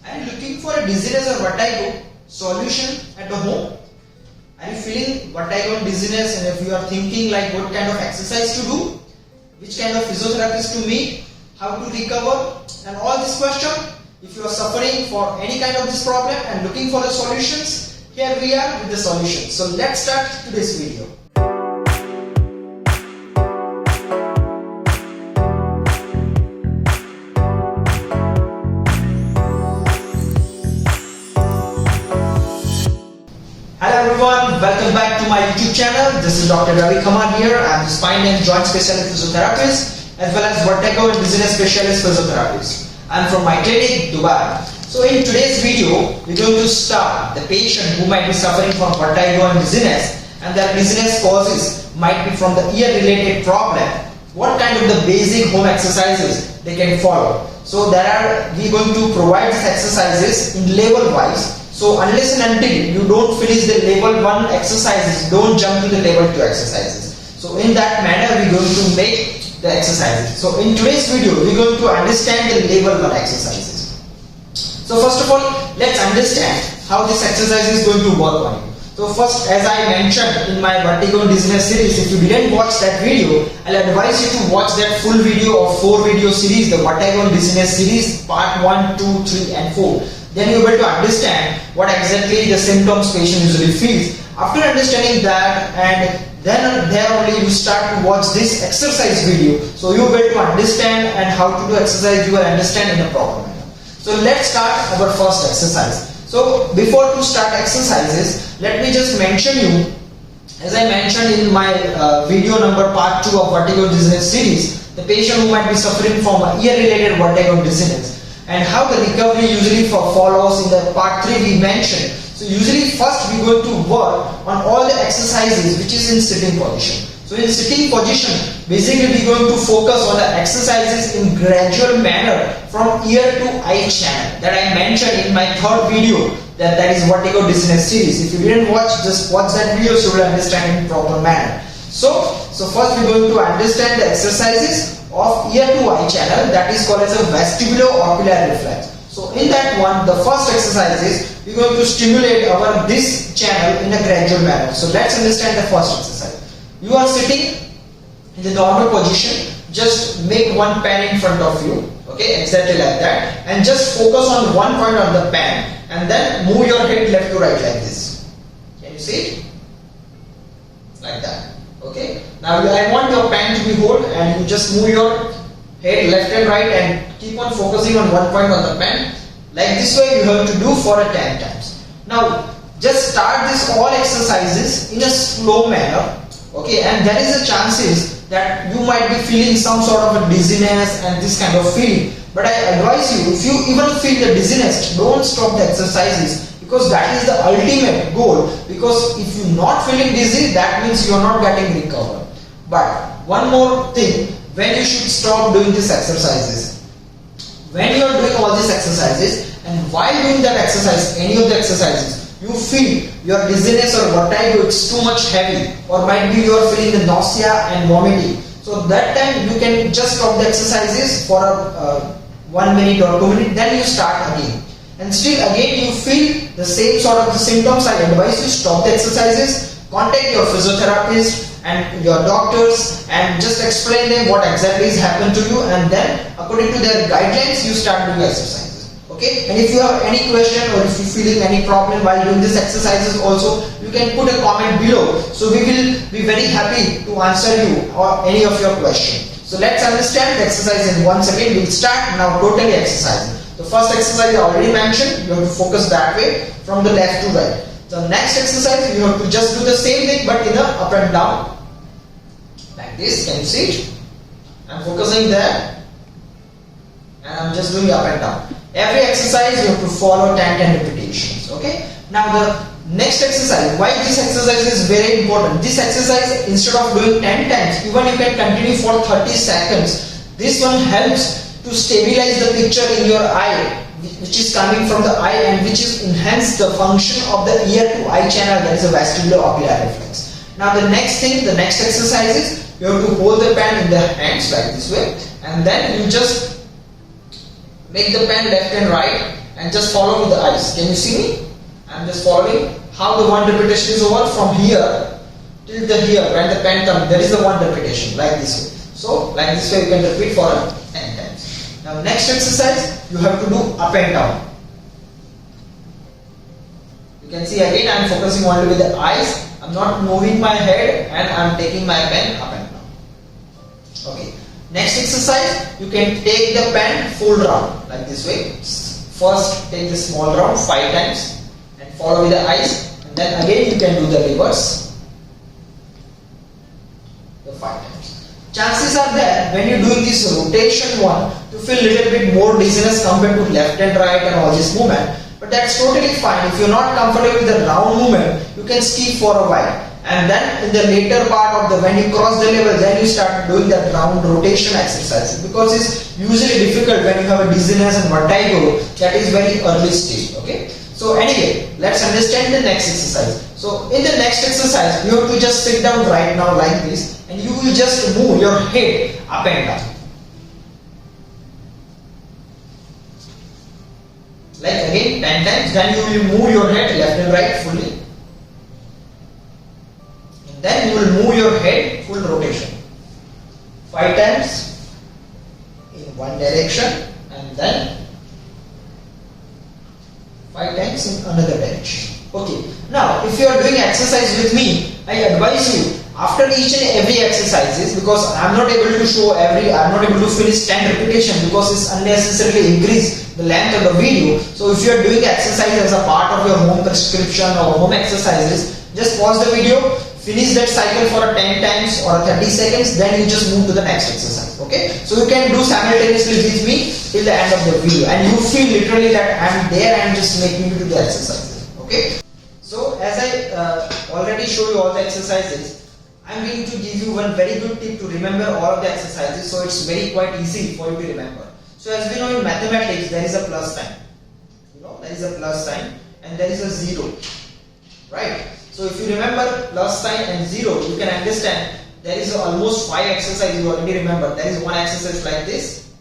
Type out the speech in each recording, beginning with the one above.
Are you looking for a dizziness or vertigo solution at the home? Are you feeling vertigo and dizziness, and if you are thinking like what kind of exercise to do, which kind of physiotherapist to meet, how to recover, and all this question? If you are suffering for any kind of this problem and looking for the solutions, here we are with the solution. So let's start today's video. Hello everyone, welcome back to my YouTube channel. This is Dr. Ravi Kumar here. I am a spine and joint specialist physiotherapist as well as vertigo and dizziness specialist physiotherapist. I am from my clinic, Dubai. So in today's video, we're going to start the patient who might be suffering from vertigo and dizziness, and their dizziness causes might be from the ear related problem. What kind of the basic home exercises they can follow. So we're going to provide these exercises in level wise. So unless and until you don't finish the level 1 exercises, don't jump to the level 2 exercises. So in that manner we're going to make the exercises. So in today's video we're going to understand the level 1 exercises. So first of all, let's understand how this exercise is going to work on you. So first, as I mentioned in my vertigo and dizziness series, if you didn't watch that video, I'll advise you to watch that full video of 4 video series, the vertigo and dizziness series, part 1, 2, 3 and 4. Then you'll be able to understand what exactly the symptoms patient usually feels. After understanding that, and then there only you start to watch this exercise video, so you'll be able to understand and how to do exercise, you will understand in a proper manner. So let's start our first exercise. So before to start exercises, let me just mention you, as I mentioned in my video number part 2 of vertigo dizziness series, the patient who might be suffering from ear related vertigo dizziness, and how the recovery usually follows. In the part 3 we mentioned. So usually first we are going to work on all the exercises which is in sitting position. So in sitting position, basically we are going to focus on the exercises in gradual manner from ear to eye channel that I mentioned in my third video, that is vertigo dizziness series. If you didn't watch, just watch that video so you will understand in proper manner. So first we are going to understand the exercises of ear to eye channel, that is called as a vestibulo-ocular reflex. So in that one, the first exercise is we are going to stimulate this channel in a gradual manner. So let's understand the first exercise. You are sitting in the normal position, just make one pen in front of you, okay, exactly like that, and just focus on one point of the pen and then move your head left to right like this. Can you see it? Like that. Okay. Now I want your pen to be hold, and you just move your head left and right and keep on focusing on one point on the pen. Like this way you have to do for 10 times. Now just start this all exercises in a slow manner. Okay, and there is a chances that you might be feeling some sort of a dizziness and this kind of feeling. But I advise you, if you even feel the dizziness, don't stop the exercises, because that is the ultimate goal. Because if you're not feeling dizzy, that means you're not getting recovered. But one more thing, when you should stop doing these exercises. When you are doing all these exercises, and while doing that exercise, any of the exercises, you feel your dizziness or vertigo is too much heavy, or might be you are feeling the nausea and vomiting. So that time you can just stop the exercises for 1 minute or 2 minutes, then you start again. And still again you feel the same sort of the symptoms, I advise you stop the exercises, contact your physiotherapist and your doctors and just explain them what exactly has happened to you, and then according to their guidelines you start doing exercises. Okay, and if you have any question or if you're feeling any problem while doing these exercises also, you can put a comment below. So we will be very happy to answer you or any of your question. So let's understand the exercise, and once again we'll start now totally exercising. The first exercise I already mentioned, you have to focus that way from the left to right. The next exercise you have to just do the same thing but in a up and down like this. Can you see it? I'm focusing there and I'm just doing up and down. Every exercise you have to follow 10 repetitions. Okay. Now the next exercise, why this exercise is very important. This exercise, instead of doing 10 times, even you can continue for 30 seconds. This one helps to stabilize the picture in your eye, which is coming from the eye, and which is enhance the function of the ear to eye channel, that is a vestibulo-ocular reflex. Now the next exercise is you have to hold the pen in the hands like this way, and then you just make the pen left and right and just follow with the eyes. Can you see me? I'm just following how the one repetition is over from here till the here. When the pen comes, there is the one repetition like this way. So like this way you can repeat for 10 times. Now next exercise you have to do up and down. You can see again I am focusing only with the eyes. I am not moving my head and I am taking my pen up and down. Okay. Next exercise, you can take the pen full round like this way. First take the small round 5 times and follow with the eyes, and then again you can do the reverse the 5 times. Chances are there when you're doing this rotation one to feel little bit more dizziness compared to left and right and all this movement, but that's totally fine. If you're not comfortable with the round movement, you can skip for a while. And then in the later part of the, when you cross the level, then you start doing that round rotation exercise, because it's usually difficult when you have a dizziness and vertigo. That is very early stage. Okay. So anyway, let's understand the next exercise. So in the next exercise, you have to just sit down right now like this, and you will just move your head up and down. Like again 10 times, then you will move your head left and right fully. Then you will move your head full rotation 5 times in one direction, and then 5 times in another direction. Okay. Now, if you are doing exercise with me, I advise you after each and every exercises, because I am not able to show I am not able to finish 10 repetition because it's unnecessarily increase the length of the video. So if you are doing exercise as a part of your home prescription or home exercises, just pause the video. Finish that cycle for 10 times or 30 seconds, then you just move to the next exercise. Okay, so you can do simultaneously with me till the end of the video, and you feel literally that I am there and just making you do the exercises. Okay, so as I already showed you all the exercises, I am going to give you one very good tip to remember all of the exercises, so it's very quite easy for you to remember. So as we know in mathematics, there is a plus sign. You know, there is a plus sign and there is a zero, right? So if you remember plus sign and zero, you can understand there is almost 5 exercises you already remember. There is one exercise like this,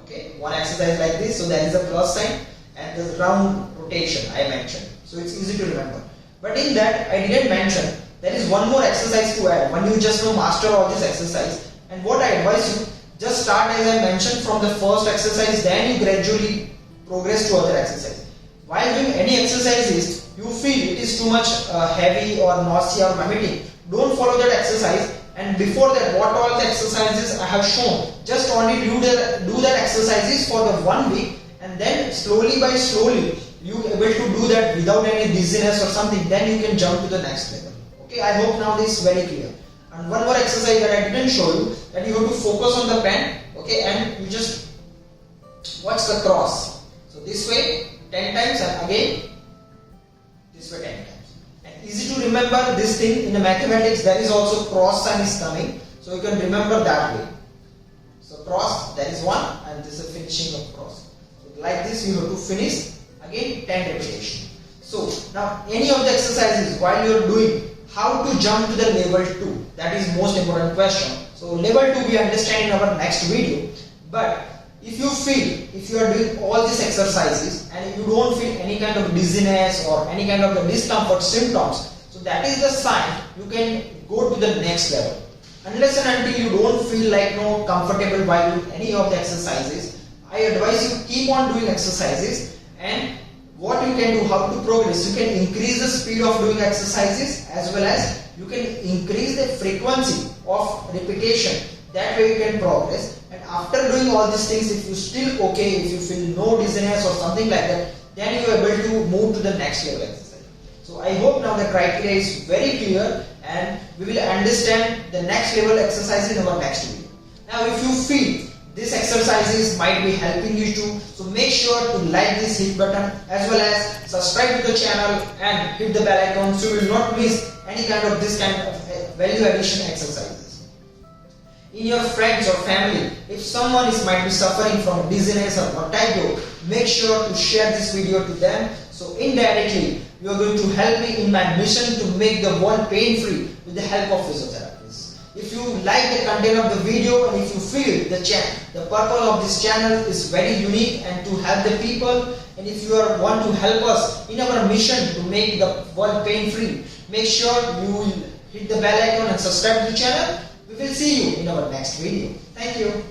okay, one exercise like this. So there is a plus sign and the round rotation I mentioned. So it's easy to remember. But in that I didn't mention there is one more exercise to add. When you just master all this exercise, and what I advise you, just start as I mentioned from the first exercise, then you gradually progress to other exercise. While doing any exercises, you feel it is too much heavy or nausea or vomiting, don't follow that exercise. And before that, what all the exercises I have shown, just only do that exercises for the 1 week, and then slowly by slowly you able to do that without any dizziness or something, then you can jump to the next level. Okay, I hope now this is very clear. And one more exercise that I didn't show you, that you have to focus on the pen, okay, and you just watch the cross. So this way 10 times, and again this way 10 times. And easy to remember this thing in the mathematics, there is also cross sign is coming, so you can remember that way. So cross, there is one, and this is finishing of cross. So like this you have to finish again 10 repetition. So now any of the exercises while you are doing, how to jump to the level 2, that is most important question. So level 2 we understand in our next video, but if you feel, if you are doing all these exercises and you don't feel any kind of dizziness or any kind of the discomfort symptoms, so that is the sign you can go to the next level. Unless and until you don't feel like comfortable while doing any of the exercises, I advise you keep on doing exercises. And what you can do, how to progress, you can increase the speed of doing exercises, as well as you can increase the frequency of repetition. That way you can progress. And after doing all these things, if you still okay, if you feel no dizziness or something like that, then you are able to move to the next level exercise. So I hope now the criteria is very clear, and we will understand the next level exercise in our next video. Now if you feel these exercises might be helping you too, so make sure to like this hit button, as well as subscribe to the channel and hit the bell icon, so you will not miss any kind of this kind of value addition exercises. In your friends or family, if someone might be suffering from dizziness or vertigo, make sure to share this video to them, so indirectly you are going to help me in my mission to make the world pain-free with the help of physiotherapists. If you like the content of the video, and if you feel the purpose of this channel is very unique and to help the people And if you want to help us in our mission to make the world pain-free, make sure you will hit the bell icon and subscribe to the channel. We will see you in our next video. Thank you.